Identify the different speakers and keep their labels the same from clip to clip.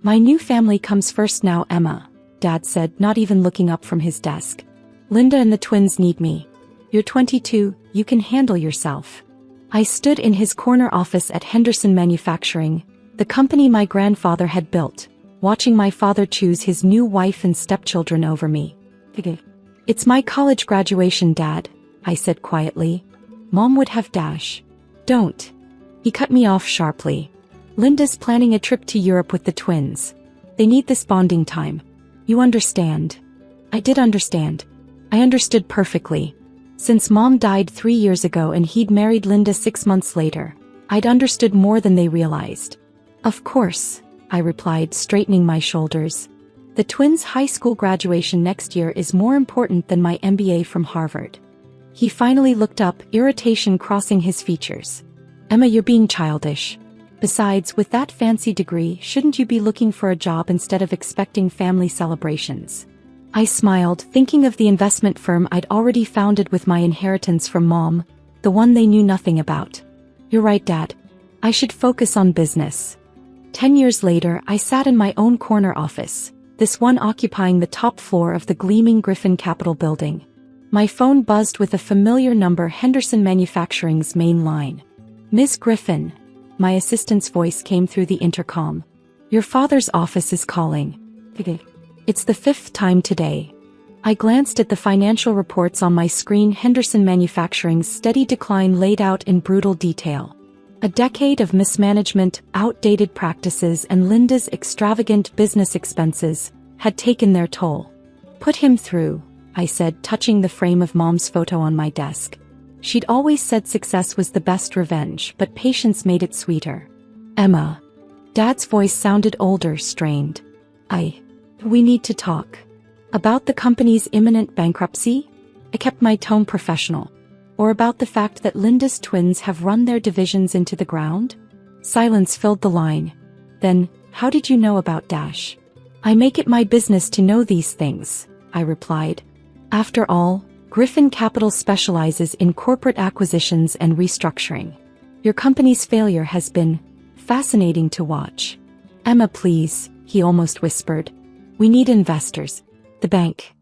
Speaker 1: My new family comes first now, Emma, Dad said, not even looking up from his desk. Linda and the twins need me. You're 22, you can handle yourself. I stood in his corner office at Henderson Manufacturing, the company my grandfather had built, watching my father choose his new wife and stepchildren over me. It's my college graduation, Dad, I said quietly. Mom would have dash. Don't. He cut me off sharply. Linda's planning a trip to Europe with the twins. They need this bonding time. You understand? I did understand. I understood perfectly. Since Mom died 3 years ago and he'd married Linda 6 months later, I'd understood more than they realized. Of course, I replied, straightening my shoulders. The twins' high school graduation next year is more important than my MBA from Harvard. He finally looked up, irritation crossing his features. Emma, you're being childish. Besides, with that fancy degree, shouldn't you be looking for a job instead of expecting family celebrations? I smiled, thinking of the investment firm I'd already founded with my inheritance from Mom, the one they knew nothing about. You're right, Dad. I should focus on business. 10 years later, I sat in my own corner office, this one occupying the top floor of the gleaming Griffin Capitol building. My phone buzzed with a familiar number, Henderson Manufacturing's main line. Ms. Griffin. My assistant's voice came through the intercom. Your father's office is calling. It's the 5th time today. I glanced at the financial reports on my screen, Henderson Manufacturing's steady decline laid out in brutal detail. A decade of mismanagement, outdated practices, and Linda's extravagant business expenses had taken their toll. Put him through, I said, touching the frame of Mom's photo on my desk. She'd always said success was the best revenge, but patience made it sweeter. Emma. Dad's voice sounded older, strained. We need to talk. About the company's imminent bankruptcy? I kept my tone professional. Or about the fact that Linda's twins have run their divisions into the ground? Silence filled the line. Then, how did you know about Dash? I make it my business to know these things, I replied. After all, Griffin Capital specializes in corporate acquisitions and restructuring. Your company's failure has been fascinating to watch. Emma, please, he almost whispered. We need investors. The bank.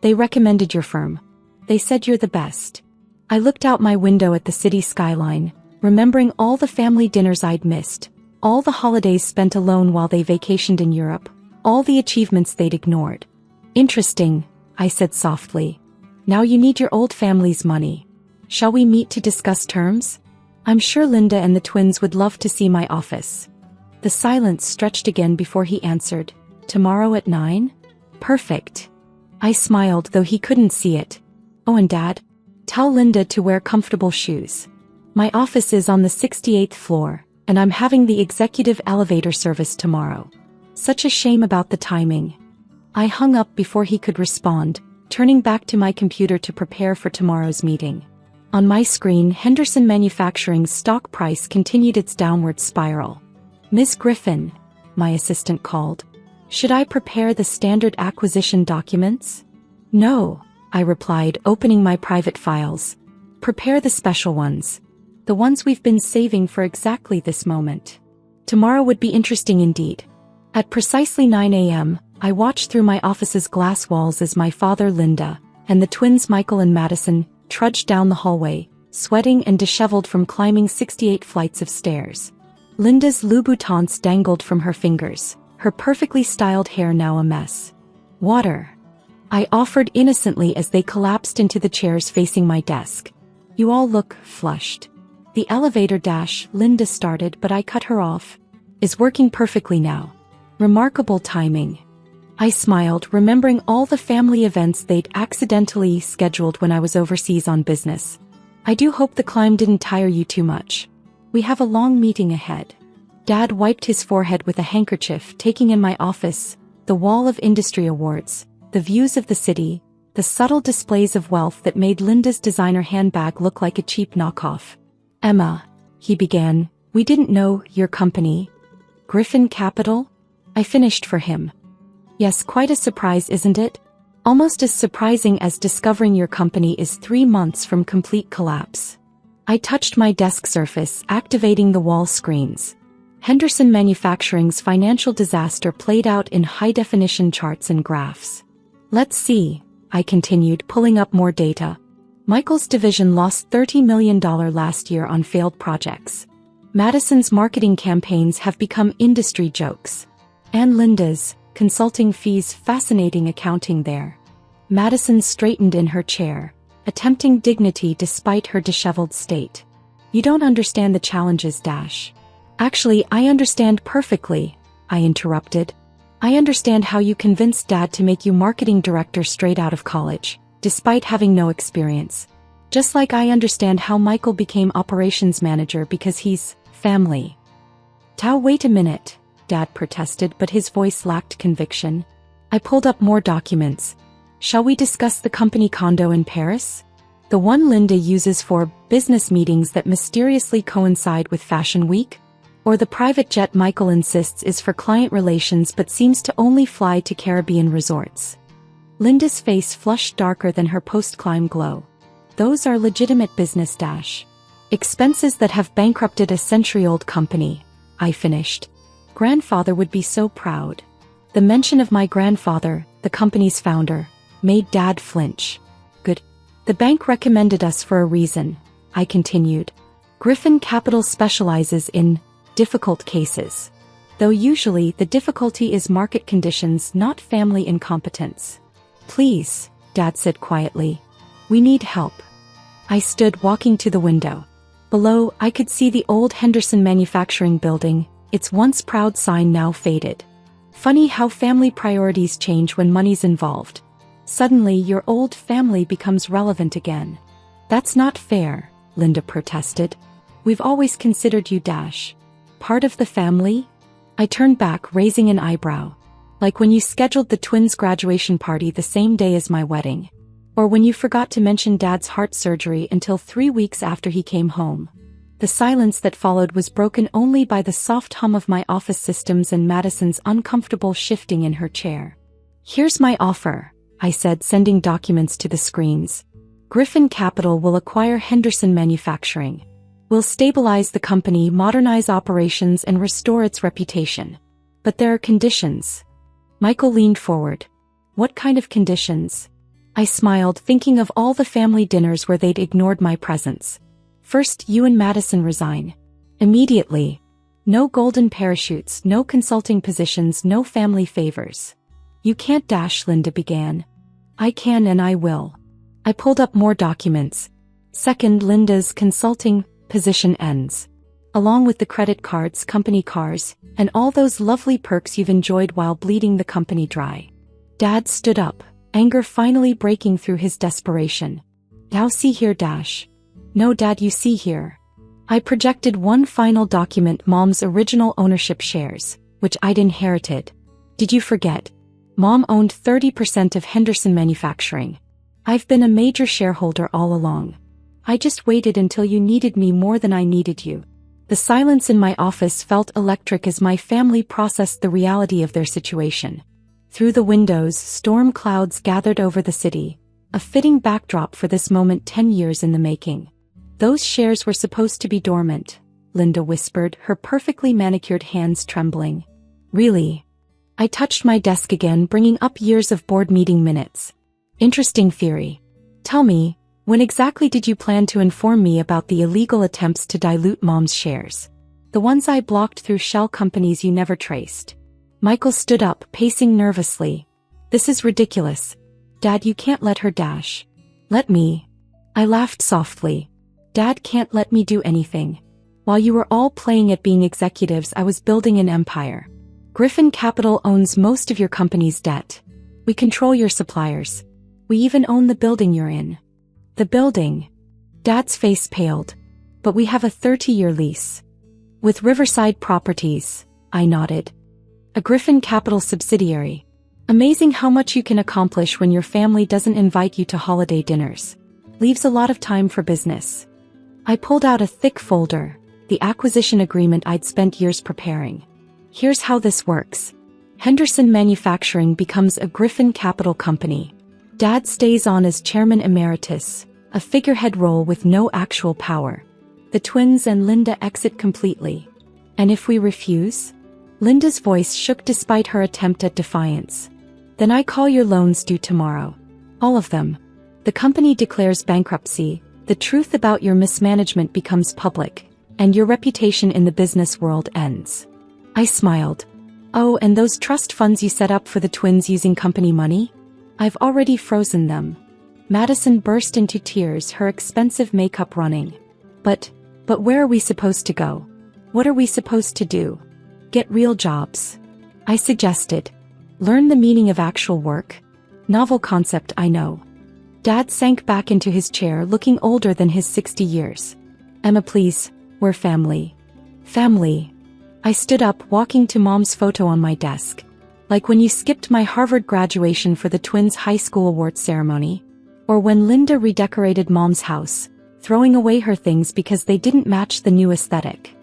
Speaker 1: They recommended your firm. They said you're the best. I looked out my window at the city skyline, remembering all the family dinners I'd missed, all the holidays spent alone while they vacationed in Europe, all the achievements they'd ignored. Interesting, I said softly. Now you need your old family's money. Shall we meet to discuss terms? I'm sure Linda and the twins would love to see my office. The silence stretched again before he answered. Tomorrow at 9? Perfect. I smiled, though he couldn't see it. Oh, and Dad, tell Linda to wear comfortable shoes. My office is on the 68th floor, and I'm having the executive elevator service tomorrow. Such a shame about the timing. I hung up before he could respond, turning back to my computer to prepare for tomorrow's meeting. On my screen, Henderson Manufacturing's stock price continued its downward spiral. Ms. Griffin, my assistant called. Should I prepare the standard acquisition documents? No, I replied, opening my private files. Prepare the special ones. The ones we've been saving for exactly this moment. Tomorrow would be interesting indeed. At precisely 9 a.m., I watched through my office's glass walls as my father, Linda, and the twins Michael and Madison trudged down the hallway, sweating and disheveled from climbing 68 flights of stairs. Linda's Louboutins dangled from her fingers, her perfectly styled hair now a mess. Water, I offered innocently as they collapsed into the chairs facing my desk. You all look flushed. The elevator dash, Linda started, but I cut her off, is working perfectly now. Remarkable timing. I smiled, remembering all the family events they'd accidentally scheduled when I was overseas on business. I do hope the climb didn't tire you too much. We have a long meeting ahead. Dad wiped his forehead with a handkerchief, taking in my office, the wall of industry awards, the views of the city, the subtle displays of wealth that made Linda's designer handbag look like a cheap knockoff. Emma, he began, we didn't know your company. Griffin Capital? I finished for him. Yes, quite a surprise, isn't it? Almost as surprising as discovering your company is 3 months from complete collapse. I touched my desk surface, activating the wall screens. Henderson Manufacturing's financial disaster played out in high-definition charts and graphs. Let's see, I continued, pulling up more data. Michael's division lost $30 million last year on failed projects. Madison's marketing campaigns have become industry jokes. And Linda's consulting fees, fascinating accounting there. Madison straightened in her chair, attempting dignity despite her disheveled state. You don't understand the challenges, Dash. Actually, I understand perfectly, I interrupted. I understand how you convinced Dad to make you marketing director straight out of college, despite having no experience. Just like I understand how Michael became operations manager because he's family. Wait a minute, Dad protested, but his voice lacked conviction. I pulled up more documents. Shall we discuss the company condo in Paris? The one Linda uses for business meetings that mysteriously coincide with Fashion Week? Or the private jet Michael insists is for client relations but seems to only fly to Caribbean resorts? Linda's face flushed darker than her post-climb glow. Those are legitimate business, Dash. Expenses that have bankrupted a century-old company, I finished. Grandfather would be so proud. The mention of my grandfather, the company's founder, made Dad flinch. Good. The bank recommended us for a reason, I continued. Griffin Capital specializes in difficult cases. Though usually the difficulty is market conditions, not family incompetence. Please, Dad said quietly. We need help. I stood, walking to the window. Below, I could see the old Henderson Manufacturing building, its once proud sign now faded. Funny how family priorities change when money's involved. Suddenly your old family becomes relevant again. That's not fair, Linda protested. We've always considered you, Dash. Part of the family? I turned back, raising an eyebrow. Like when you scheduled the twins' graduation party the same day as my wedding. Or when you forgot to mention Dad's heart surgery until 3 weeks after he came home. The silence that followed was broken only by the soft hum of my office systems and Madison's uncomfortable shifting in her chair. Here's my offer, I said, sending documents to the screens. Griffin Capital will acquire Henderson Manufacturing. We'll stabilize the company, modernize operations, and restore its reputation. But there are conditions. Michael leaned forward. What kind of conditions? I smiled, thinking of all the family dinners where they'd ignored my presence. First, you and Madison resign. Immediately. No golden parachutes, no consulting positions, no family favors. You can't, Dash, Linda began. I can and I will. I pulled up more documents. Second, Linda's consulting position ends. Along with the credit cards, company cars, and all those lovely perks you've enjoyed while bleeding the company dry. Dad stood up, anger finally breaking through his desperation. Now see here, Dash. No, Dad, you see here. I projected one final document, Mom's original ownership shares, which I'd inherited. Did you forget? Mom owned 30% of Henderson Manufacturing. I've been a major shareholder all along. I just waited until you needed me more than I needed you. The silence in my office felt electric as my family processed the reality of their situation. Through the windows, storm clouds gathered over the city, a fitting backdrop for this moment 10 years in the making. Those shares were supposed to be dormant, Linda whispered, her perfectly manicured hands trembling. Really? I touched my desk again, bringing up years of board meeting minutes. Interesting theory. Tell me, when exactly did you plan to inform me about the illegal attempts to dilute Mom's shares? The ones I blocked through shell companies you never traced. Michael stood up, pacing nervously. This is ridiculous. Dad, you can't let her, Dash. Let me. I laughed softly. Dad can't let me do anything. While you were all playing at being executives, I was building an empire. Griffin Capital owns most of your company's debt. We control your suppliers. We even own the building you're in. The building. Dad's face paled. But we have a 30-year lease. With Riverside Properties, I nodded. A Griffin Capital subsidiary. Amazing how much you can accomplish when your family doesn't invite you to holiday dinners. Leaves a lot of time for business. I pulled out a thick folder, the acquisition agreement I'd spent years preparing. Here's how this works. Henderson Manufacturing becomes a Griffin Capital company. Dad stays on as chairman emeritus, a figurehead role with no actual power. The twins and Linda exit completely. And if we refuse? Linda's voice shook despite her attempt at defiance. Then I call your loans due tomorrow. All of them. The company declares bankruptcy, the truth about your mismanagement becomes public, and your reputation in the business world ends. I smiled. Oh, and those trust funds you set up for the twins using company money? I've already frozen them. Madison burst into tears, her expensive makeup running. But where are we supposed to go? What are we supposed to do? Get real jobs. I suggested. Learn the meaning of actual work. Novel concept, I know. Dad sank back into his chair, looking older than his 60 years. Emma, please, we're family. Family. I stood up, walking to Mom's photo on my desk. Like when you skipped my Harvard graduation for the twins' high school awards ceremony. Or when Linda redecorated Mom's house, throwing away her things because they didn't match the new aesthetic.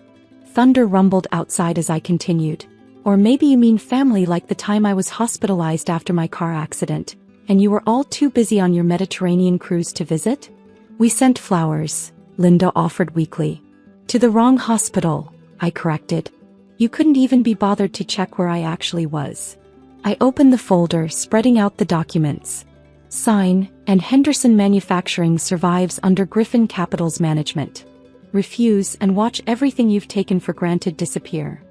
Speaker 1: Thunder rumbled outside as I continued. Or maybe you mean family like the time I was hospitalized after my car accident, and you were all too busy on your Mediterranean cruise to visit? We sent flowers, Linda offered weakly. To the wrong hospital, I corrected. You couldn't even be bothered to check where I actually was. I opened the folder, spreading out the documents. Sign, and Henderson Manufacturing survives under Griffin Capital's management. Refuse and watch everything you've taken for granted disappear.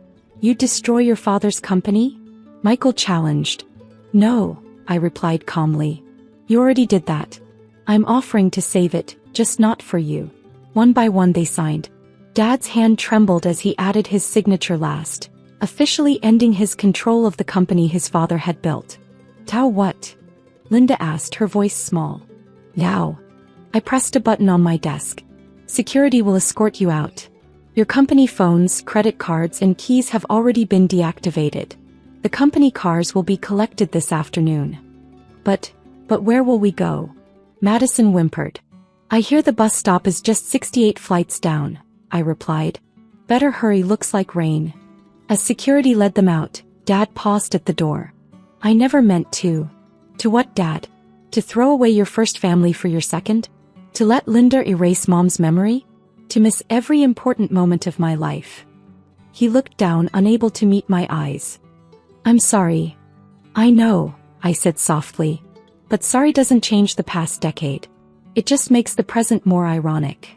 Speaker 1: You destroy your father's company? Michael challenged. No, I replied calmly. You already did that. I'm offering to save it, just not for you. One by one they signed. Dad's hand trembled as he added his signature last, officially ending his control of the company his father had built. Tao what? Linda asked, her voice small. Now. I pressed a button on my desk. Security will escort you out. Your company phones, credit cards, and keys have already been deactivated. The company cars will be collected this afternoon. But where will we go? Madison whimpered. I hear the bus stop is just 68 flights down, I replied. Better hurry, looks like rain. As security led them out, Dad paused at the door. I never meant to. To what, Dad? To throw away your first family for your second? To let Linda erase Mom's memory? To miss every important moment of my life? He looked down, unable to meet my eyes. I'm sorry. I know, I said softly. But sorry doesn't change the past decade. It just makes the present more ironic.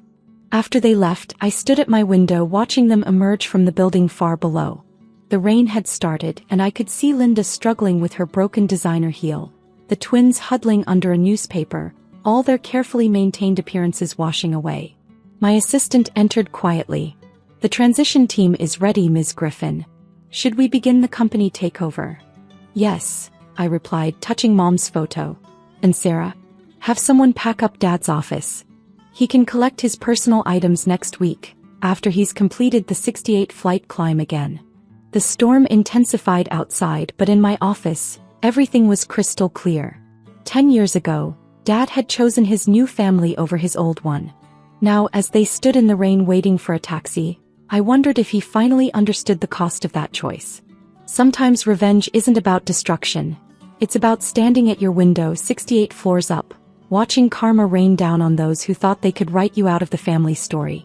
Speaker 1: After they left, I stood at my window watching them emerge from the building far below. The rain had started, and I could see Linda struggling with her broken designer heel. The twins huddling under a newspaper, all their carefully maintained appearances washing away. My assistant entered quietly. The transition team is ready, Ms. Griffin. Should we begin the company takeover? Yes, I replied, touching Mom's photo. And Sarah? Have someone pack up Dad's office. He can collect his personal items next week, after he's completed the 68 flight climb again. The storm intensified outside, but in my office, everything was crystal clear. 10 years ago, Dad had chosen his new family over his old one. Now, as they stood in the rain waiting for a taxi, I wondered if he finally understood the cost of that choice. Sometimes revenge isn't about destruction. It's about standing at your window 68 floors up, watching karma rain down on those who thought they could write you out of the family story.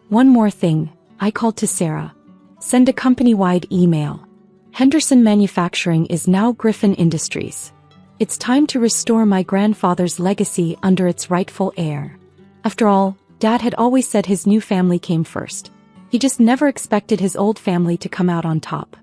Speaker 1: One more thing, I called to Sarah. Send a company-wide email. Henderson Manufacturing is now Griffin Industries. It's time to restore my grandfather's legacy under its rightful heir. After all, Dad had always said his new family came first. He just never expected his old family to come out on top.